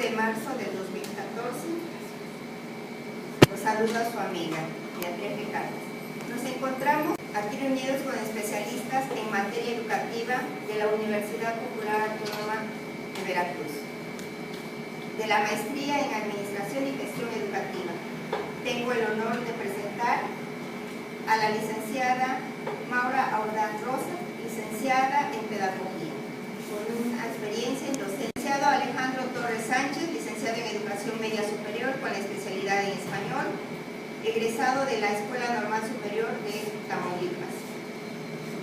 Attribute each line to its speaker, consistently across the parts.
Speaker 1: de marzo del 2014. Los saluda su amiga, Beatriz Ricardo. Nos encontramos aquí reunidos con especialistas en materia educativa de la Universidad Popular Autónoma de Veracruz, de la maestría en Administración y Gestión Educativa. Tengo el honor de presentar a la licenciada Maura Audán Rosa, licenciada en Pedagogía, con una experiencia en docencia. Licenciado Alejandro Torres Sánchez, licenciado en Educación Media Superior con la especialidad en Español, egresado de la Escuela Normal Superior de Tamaulipas.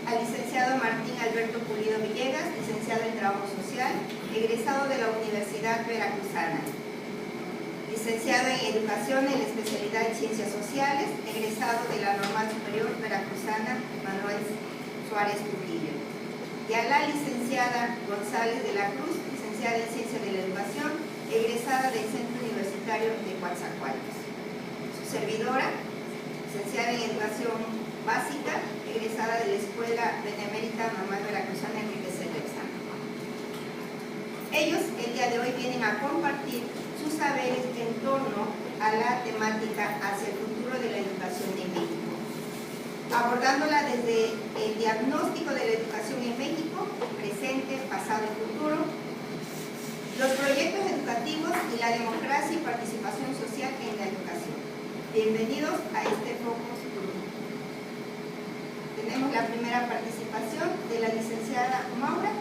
Speaker 1: Al licenciado Martín Alberto Pulido Villegas, licenciado en Trabajo Social, egresado de la Universidad Veracruzana. Licenciado en Educación en la especialidad en Ciencias Sociales, egresado de la Normal Superior Veracruzana Manuel Suárez Trujillo. Y a la licenciada González de la Cruz, licenciada en Ciencias de la Educación, egresada del Centro Universitario de Coatzacoalcos. Su servidora, licenciada en Educación Básica, egresada de la Escuela Benemérita Normal Veracruzana Enrique Cerveza. Ellos el día de hoy vienen a compartir sus saberes en torno a la temática hacia el futuro de la educación en México, abordándola desde el diagnóstico de la educación en México, presente, pasado y futuro, los proyectos educativos y la democracia y participación social en la educación. Bienvenidos a este focus group. Tenemos la primera participación de la licenciada Maura.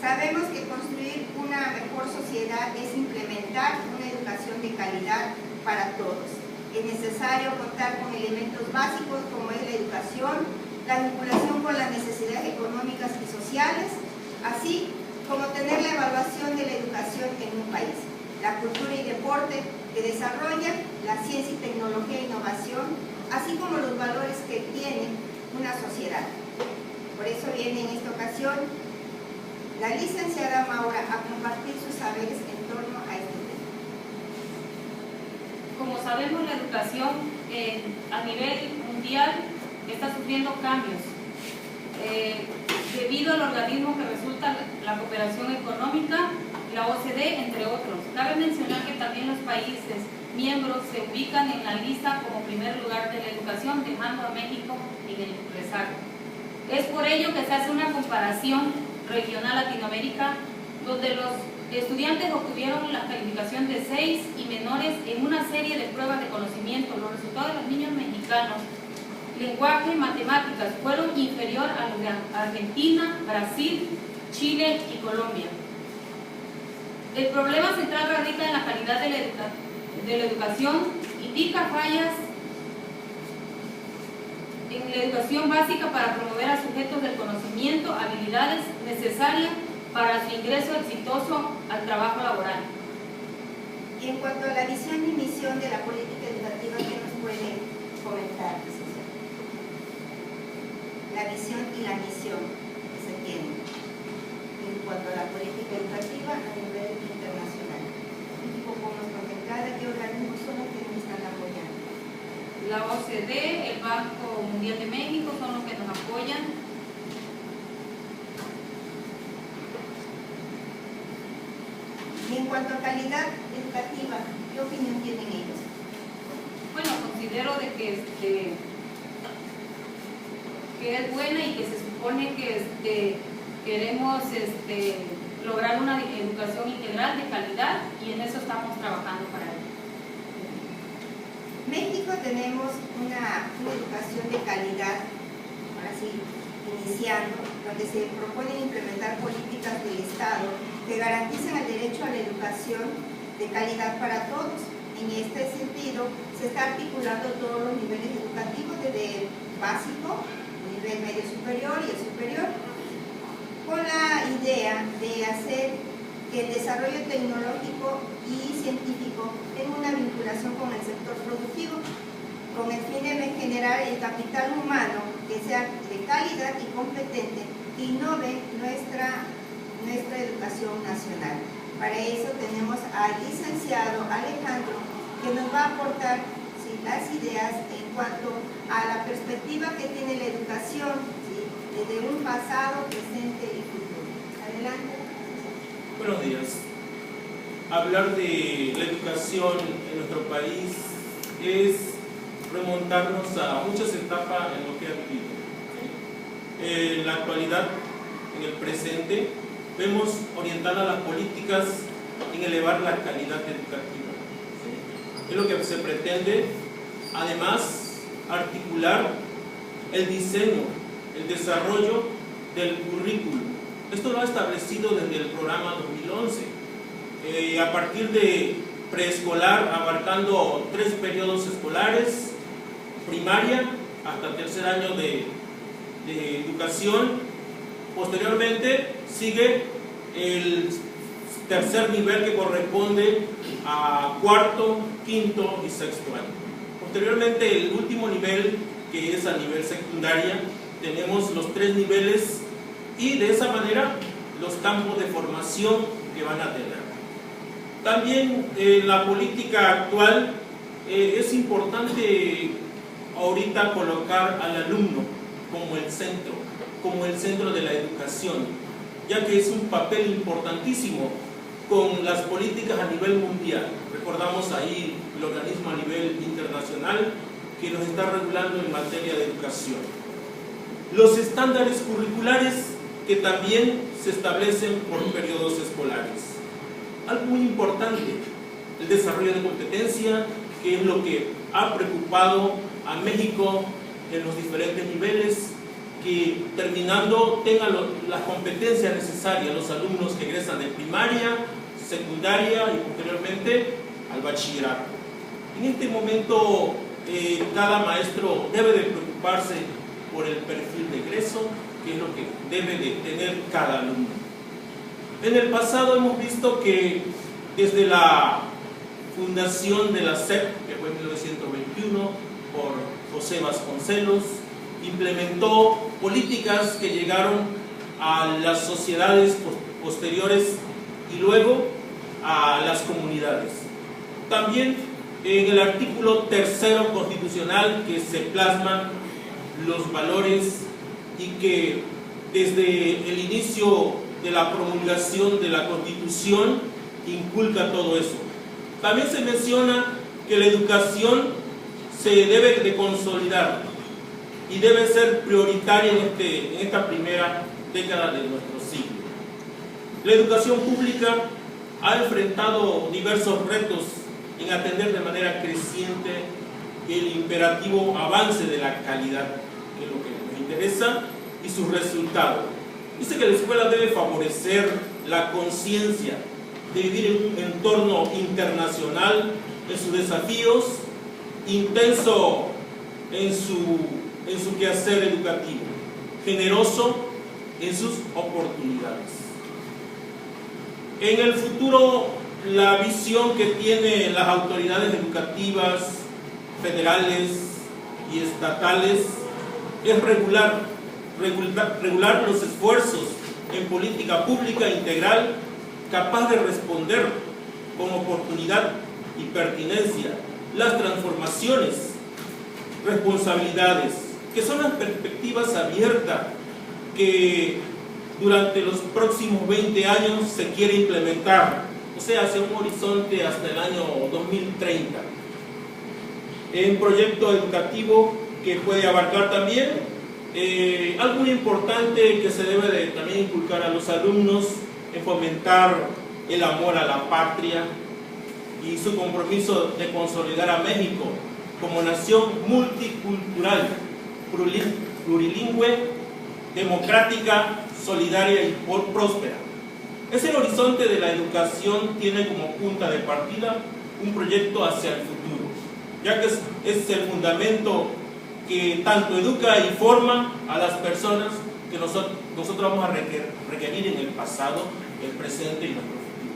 Speaker 1: Sabemos que construir una mejor sociedad es implementar una educación de calidad para todos. Es necesario contar con elementos básicos como es la educación, la vinculación con las necesidades económicas y sociales, así como tener la evaluación de la educación en un país, la cultura y deporte que desarrollan, la ciencia y tecnología e innovación, así como los valores que tiene una sociedad. Por eso viene en esta ocasión la licenciada Maura a compartir sus saberes en torno a este tema.
Speaker 2: Como sabemos, la educación a nivel mundial está sufriendo cambios debido al organismo que resulta la cooperación económica, la OCDE, entre otros. Cabe mencionar que también los países miembros se ubican en la lista como primer lugar de la educación, dejando a México en el rezago. Es por ello que se hace una comparación regional Latinoamérica, donde los estudiantes obtuvieron la calificación de 6 y menores en una serie de pruebas de conocimiento. Los resultados de los niños mexicanos, lenguaje y matemáticas, fueron inferior a los de Argentina, Brasil, Chile y Colombia. El problema central radica en la calidad de la educación, indica fallas en la educación básica para promover a sujetos del conocimiento, habilidades necesarias para su ingreso exitoso al trabajo laboral.
Speaker 1: Y en cuanto a la visión y misión de la política educativa, ¿qué nos puede comentar? La visión y la misión que se tiene en cuanto a la política educativa a nivel internacional. ¿Cómo nos contemplada? ¿Qué organismos son los que nos están apoyando?
Speaker 2: La OCDE, el Banco Mundial de México son los que nos apoyan.
Speaker 1: Y en cuanto a calidad educativa, ¿qué opinión tienen ellos?
Speaker 2: Bueno, considero de que es buena y que se supone que queremos lograr una educación integral de calidad, y en eso estamos trabajando para ello.
Speaker 1: México tenemos una educación de calidad, ahora sí, iniciando, donde se proponen implementar políticas del Estado que garanticen el derecho a la educación de calidad para todos. En este sentido, se está articulando todos los niveles educativos, desde el básico, el nivel medio superior y el superior, con la idea de hacer que el desarrollo tecnológico y científico tenga una vinculación con el sector productivo, con el fin de generar el capital humano que sea de calidad y competente, que innove nuestra educación nacional. Para eso tenemos al licenciado Alejandro, que nos va a aportar las ideas en cuanto a la perspectiva que tiene la educación, desde un pasado, presente y futuro. Adelante.
Speaker 3: Buenos días. Hablar de la educación en nuestro país es remontarnos a muchas etapas en lo que ha vivido. En la actualidad, en el presente, vemos orientadas las políticas en elevar la calidad educativa. Es lo que se pretende, además, articular el diseño, el desarrollo del currículo. Esto lo ha establecido desde el programa 2011. A partir de preescolar, abarcando 3 periodos escolares, primaria hasta tercer año de educación. Posteriormente sigue el tercer nivel, que corresponde a cuarto, quinto y sexto año. Posteriormente, el último nivel, que es a nivel secundaria, tenemos los 3 niveles y de esa manera los campos de formación que van a tener. También la política actual, es importante ahorita colocar al alumno como el centro de la educación, ya que es un papel importantísimo con las políticas a nivel mundial. Recordamos ahí el organismo a nivel internacional que nos está regulando en materia de educación. Los estándares curriculares que también se establecen por periodos escolares. Algo muy importante, el desarrollo de competencia, que es lo que ha preocupado a México en los diferentes niveles, que terminando tengan las competencias necesarias los alumnos que egresan de primaria, secundaria y posteriormente al bachillerato. En este momento, cada maestro debe de preocuparse por el perfil de egreso, que es lo que debe de tener cada alumno. En el pasado hemos visto que desde la fundación de la SEP, que fue en 1921 por José Vasconcelos, implementó políticas que llegaron a las sociedades posteriores y luego a las comunidades. También en el artículo 3º constitucional, que se plasman los valores y que desde el inicio de la promulgación de la Constitución inculca todo eso. También se menciona que la educación se debe de consolidar y debe ser prioritaria en esta primera década de nuestro siglo. La educación pública ha enfrentado diversos retos en atender de manera creciente el imperativo avance de la calidad, que es lo que nos interesa, y sus resultados. Dice que la escuela debe favorecer la conciencia de vivir en un entorno internacional, en sus desafíos, intenso en su quehacer educativo, generoso en sus oportunidades. En el futuro, la visión que tienen las autoridades educativas federales y estatales es regular los esfuerzos en política pública integral capaz de responder con oportunidad y pertinencia las transformaciones, responsabilidades, que son las perspectivas abiertas que durante los próximos 20 años se quiere implementar, o sea, hacia un horizonte hasta el año 2030. Un proyecto educativo que puede abarcar también algo muy importante que se debe de también inculcar a los alumnos, es fomentar el amor a la patria y su compromiso de consolidar a México como nación multicultural, plurilingüe, democrática, solidaria y próspera. Ese horizonte de la educación tiene como punta de partida un proyecto hacia el futuro, ya que es el fundamento que tanto educa y forma a las personas que nosotros vamos a requerir en el pasado, el presente y nuestro futuro.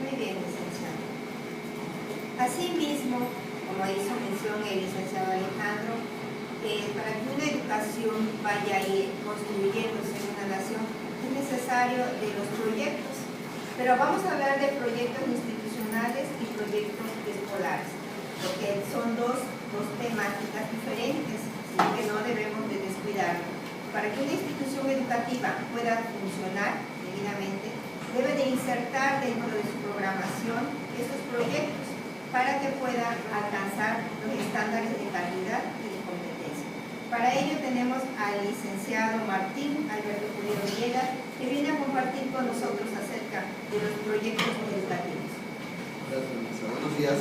Speaker 1: Muy bien, licenciado. Asimismo, como hizo mención el licenciado Alejandro, para que una educación vaya a ir construyéndose en una nación, es necesario de los proyectos. Pero vamos a hablar de proyectos institucionales y proyectos escolares, porque son dos temáticas diferentes, ¿sí?, que no debemos de descuidar. Para que una institución educativa pueda funcionar de debidamente, debe de insertar dentro de su programación esos proyectos para que pueda alcanzar los estándares de calidad y de competencia. Para ello tenemos al licenciado Martín Alberto Pulido Villegas, que viene a compartir con nosotros acerca de los proyectos educativos.
Speaker 4: Gracias, buenos días.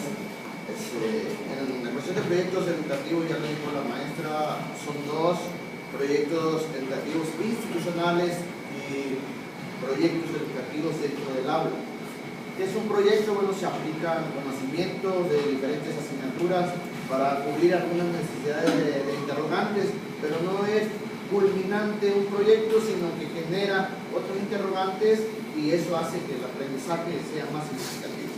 Speaker 4: En la cuestión de proyectos educativos, ya lo dijo la maestra, son dos proyectos educativos institucionales y proyectos educativos dentro del aula. ¿Qué es un proyecto? Bueno, se aplican conocimientos de diferentes asignaturas para cubrir algunas necesidades de interrogantes, pero no es culminante un proyecto, sino que genera otros interrogantes y eso hace que el aprendizaje sea más significativo.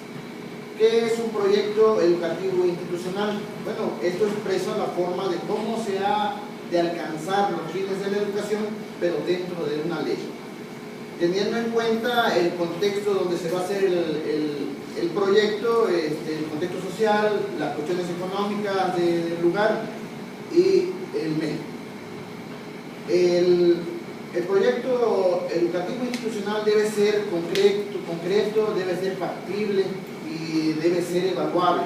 Speaker 4: ¿Qué es un proyecto educativo institucional? Bueno, esto expresa la forma de cómo se ha de alcanzar los fines de la educación, pero dentro de una ley. Teniendo en cuenta el contexto donde se va a hacer el proyecto, el contexto social, las cuestiones económicas del lugar y el medio. El proyecto educativo institucional debe ser concreto, debe ser factible y debe ser evaluable.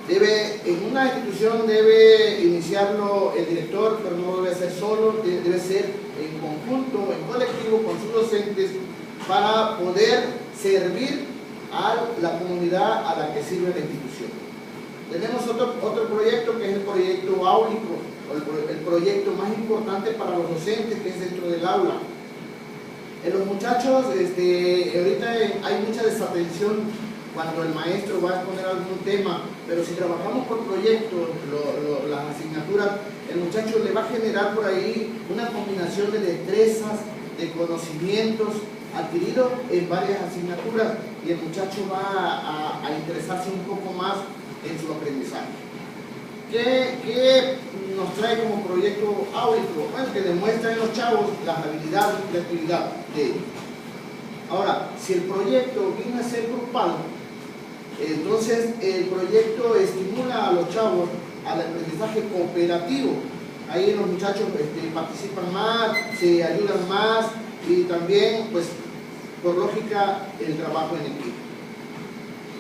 Speaker 4: En una institución debe iniciarlo el director, pero no debe ser solo, debe ser en conjunto, en colectivo con sus docentes para poder servir a la comunidad a la que sirve la institución. Tenemos otro proyecto que es el proyecto áulico, el proyecto más importante para los docentes, que es dentro del aula. En los muchachos, ahorita hay mucha desatención cuando el maestro va a exponer algún tema, pero si trabajamos por proyectos, las asignaturas, el muchacho le va a generar por ahí una combinación de destrezas, de conocimientos adquiridos en varias asignaturas y el muchacho va a interesarse un poco más en su aprendizaje. ¿Qué nos trae como proyecto áulico? Bueno, que demuestra en los chavos las habilidades y creatividad de ellos. Ahora, si el proyecto viene a ser grupal, entonces el proyecto estimula a los chavos al aprendizaje cooperativo. Ahí los muchachos participan más, se ayudan más y también, pues, por lógica, el trabajo en equipo.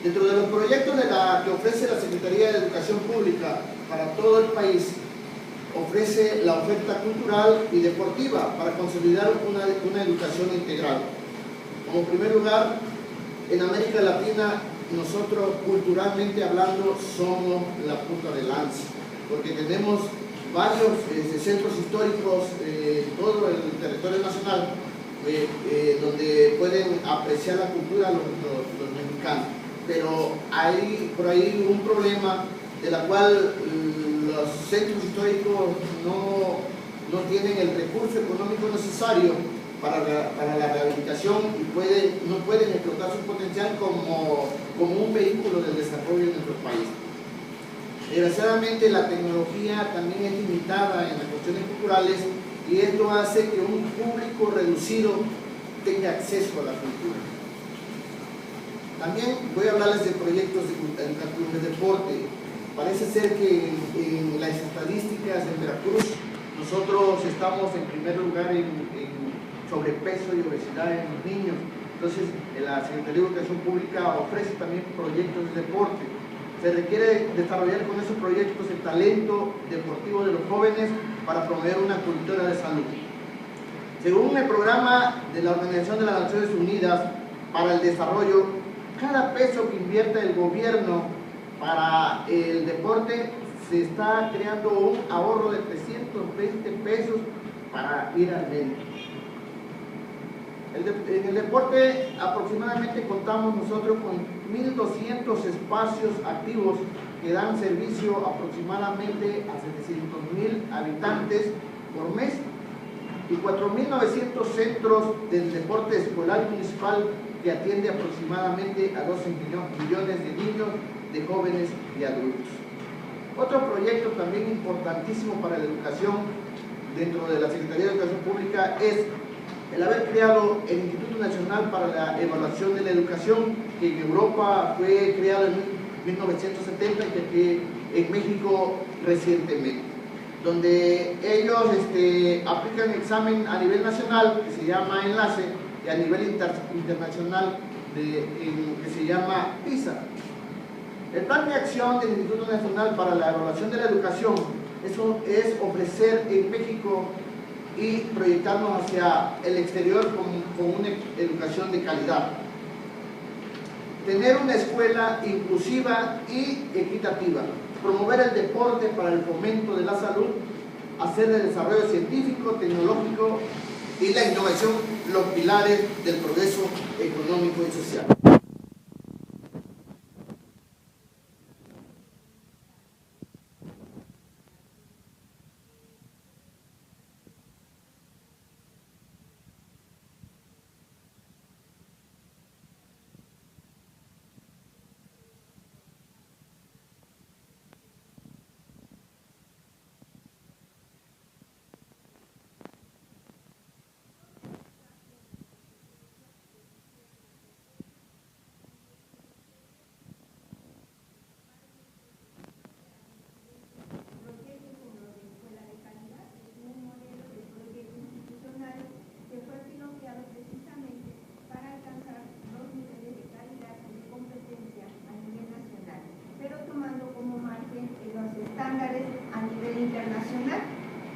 Speaker 4: Dentro de los proyectos que ofrece la Secretaría de Educación Pública para todo el país, ofrece la oferta cultural y deportiva para consolidar una educación integral. Como primer lugar, en América Latina, nosotros culturalmente hablando somos la punta de lanza, porque tenemos varios centros históricos en todo el territorio nacional donde pueden apreciar la cultura los mexicanos, pero hay por ahí un problema de la cual los centros históricos no tienen el recurso económico necesario para la rehabilitación y no pueden explotar su potencial como un vehículo del desarrollo de nuestro país. Desgraciadamente la tecnología también es limitada en las cuestiones culturales y esto hace que un público reducido tenga acceso a la cultura. También voy a hablarles de proyectos educativos de deporte. Parece ser que en las estadísticas de Veracruz nosotros estamos en primer lugar en sobrepeso y obesidad en los niños. Entonces, la Secretaría de Educación Pública ofrece también proyectos de deporte. Se requiere desarrollar con esos proyectos el talento deportivo de los jóvenes para promover una cultura de salud. Según el programa de la Organización de las Naciones Unidas para el Desarrollo, cada peso que invierte el gobierno para el deporte se está creando un ahorro de 320 pesos para ir al médico. En el deporte aproximadamente contamos nosotros con 1.200 espacios activos que dan servicio aproximadamente a 700.000 habitantes por mes y 4.900 centros del deporte escolar municipal que atiende aproximadamente a 12 millones de niños, de jóvenes y adultos. Otro proyecto también importantísimo para la educación dentro de la Secretaría de Educación Pública es el haber creado el Instituto Nacional para la Evaluación de la Educación, que en Europa fue creado en 1970 y que en México recientemente, donde ellos aplican examen a nivel nacional que se llama Enlace a nivel internacional que se llama PISA. El plan de acción del Instituto Nacional para la Evaluación de la Educación es ofrecer en México y proyectarnos hacia el exterior con una educación de calidad. Tener una escuela inclusiva y equitativa. Promover el deporte para el fomento de la salud. Hacer el desarrollo científico, tecnológico y la innovación los pilares del progreso económico y social.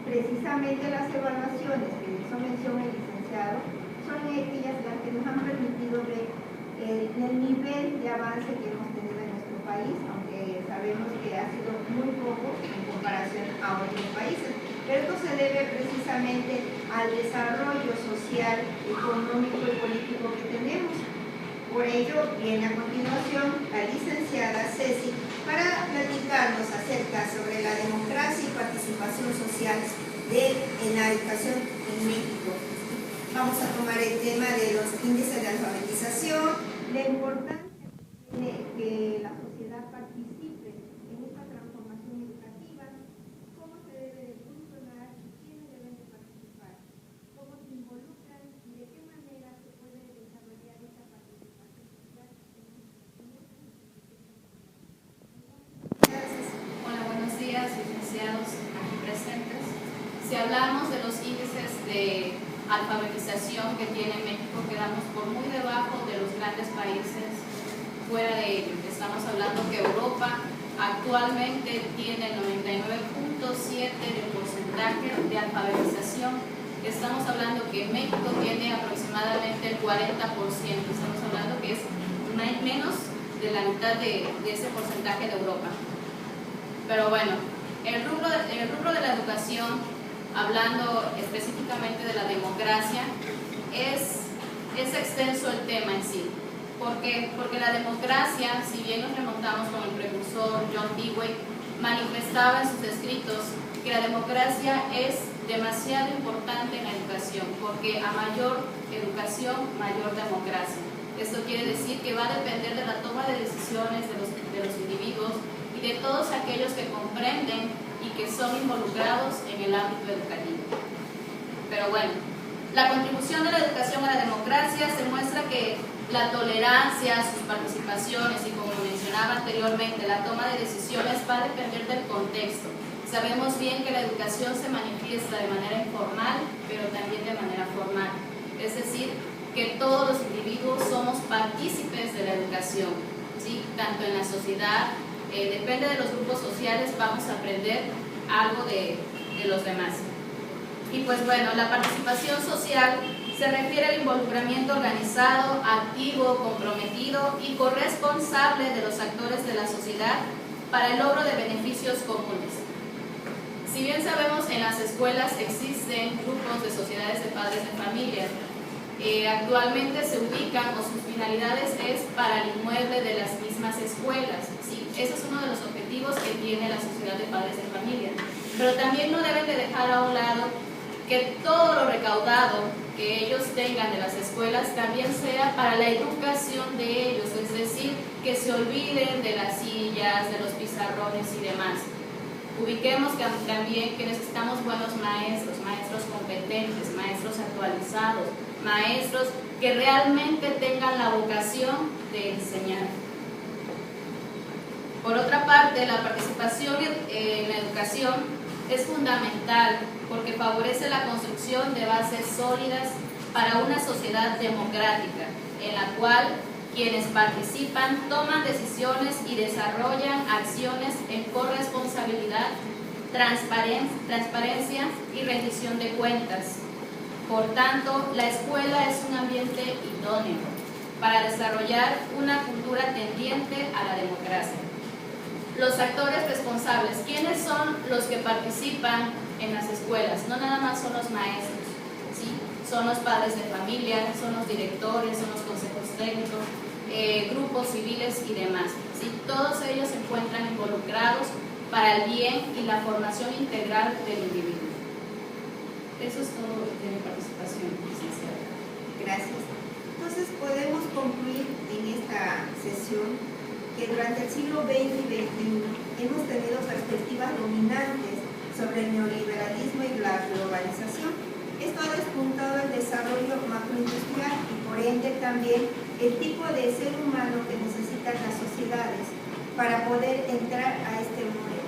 Speaker 1: Precisamente las evaluaciones que hizo mención el licenciado son aquellas las que nos han permitido ver el nivel de avance que hemos tenido en nuestro país, aunque sabemos que ha sido muy poco en comparación a otros países. Pero esto se debe precisamente al desarrollo social, económico y político que tenemos. Por ello, viene a continuación la licenciada Ceci para platicarnos acerca sobre la democracia y participación social en la educación en México. Vamos a tomar el tema de los índices de alfabetización, la importancia de que la sociedad participe en esta transformación educativa, cómo se debe de funcionar y quiénes deben de participar, cómo se involucran y de qué manera se puede desarrollar esta participación social.
Speaker 5: Hola, buenos días, licenciados aquí presentes. Si hablamos de los índices de alfabetización que tiene México, quedamos por muy debajo de los grandes países fuera de ello. Estamos hablando que Europa actualmente tiene el 99.7% de porcentaje de alfabetización. Estamos hablando que México tiene aproximadamente el 40%. Estamos hablando que es menos de la mitad de ese porcentaje de Europa. Pero bueno, el rubro de la educación, hablando específicamente de la democracia, es extenso el tema en sí. ¿Por qué? Porque la democracia, si bien nos remontamos con el precursor John Dewey, manifestaba en sus escritos que la democracia es demasiado importante en la educación, porque a mayor educación, mayor democracia. Esto quiere decir que va a depender de la toma de decisiones de los individuos y de todos aquellos que comprenden y que son involucrados en el ámbito educativo. Pero bueno, la contribución de la educación a la democracia se muestra que la tolerancia, sus participaciones y, como mencionaba anteriormente, la toma de decisiones va a depender del contexto. Sabemos bien que la educación se manifiesta de manera informal, pero también de manera formal. Es decir, que todos los individuos somos partícipes de la educación, ¿sí? Tanto en la sociedad, depende de los grupos sociales, vamos a aprender algo de los demás. Y pues bueno, la participación social se refiere al involucramiento organizado, activo, comprometido y corresponsable de los actores de la sociedad para el logro de beneficios comunes. Si bien sabemos en las escuelas existen grupos de sociedades de padres de familia, actualmente se ubican o sus finalidades es para el inmueble de las mismas escuelas, ¿sí? Ese es uno de los objetivos que tiene la sociedad de padres de familia. Pero también no deben de dejar a un lado que todo lo recaudado que ellos tengan de las escuelas también sea para la educación de ellos, es decir, que se olviden de las sillas, de los pizarrones y demás. Ubiquemos también que necesitamos buenos maestros, maestros competentes, maestros actualizados, maestros que realmente tengan la vocación de enseñar. Por otra parte, la participación en la educación es fundamental porque favorece la construcción de bases sólidas para una sociedad democrática, en la cual quienes participan toman decisiones y desarrollan acciones en corresponsabilidad, transparencia y rendición de cuentas. Por tanto, la escuela es un ambiente idóneo para desarrollar una cultura tendiente a la democracia. Los actores responsables, ¿quiénes son los que participan en las escuelas? No nada más son los maestros, ¿sí? Son los padres de familia, son los directores, son los consejos técnicos, grupos civiles y demás, ¿sí? Todos ellos se encuentran involucrados para el bien y la formación integral del individuo. Eso es todo de mi participación, licenciada.
Speaker 1: Gracias. Entonces podemos concluir en esta sesión que durante el siglo XX y XXI hemos tenido perspectivas dominantes sobre el neoliberalismo y la globalización. Esto ha despuntado el desarrollo macroindustrial y por ende también el tipo de ser humano que necesitan las sociedades para poder entrar a este mundo.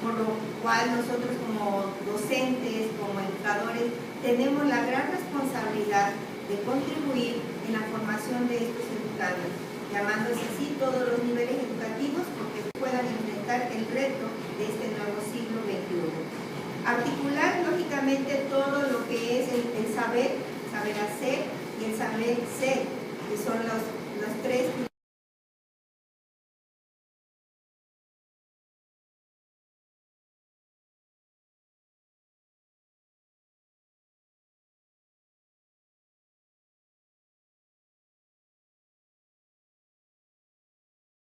Speaker 1: Por lo cual nosotros como docentes, como educadores, tenemos la gran responsabilidad de contribuir en la formación de estos educandos, llamándose así todos los niveles educativos porque puedan enfrentar el reto de este nuevo siglo XXI. Articular lógicamente todo lo que es el saber hacer y el saber ser, que son los tres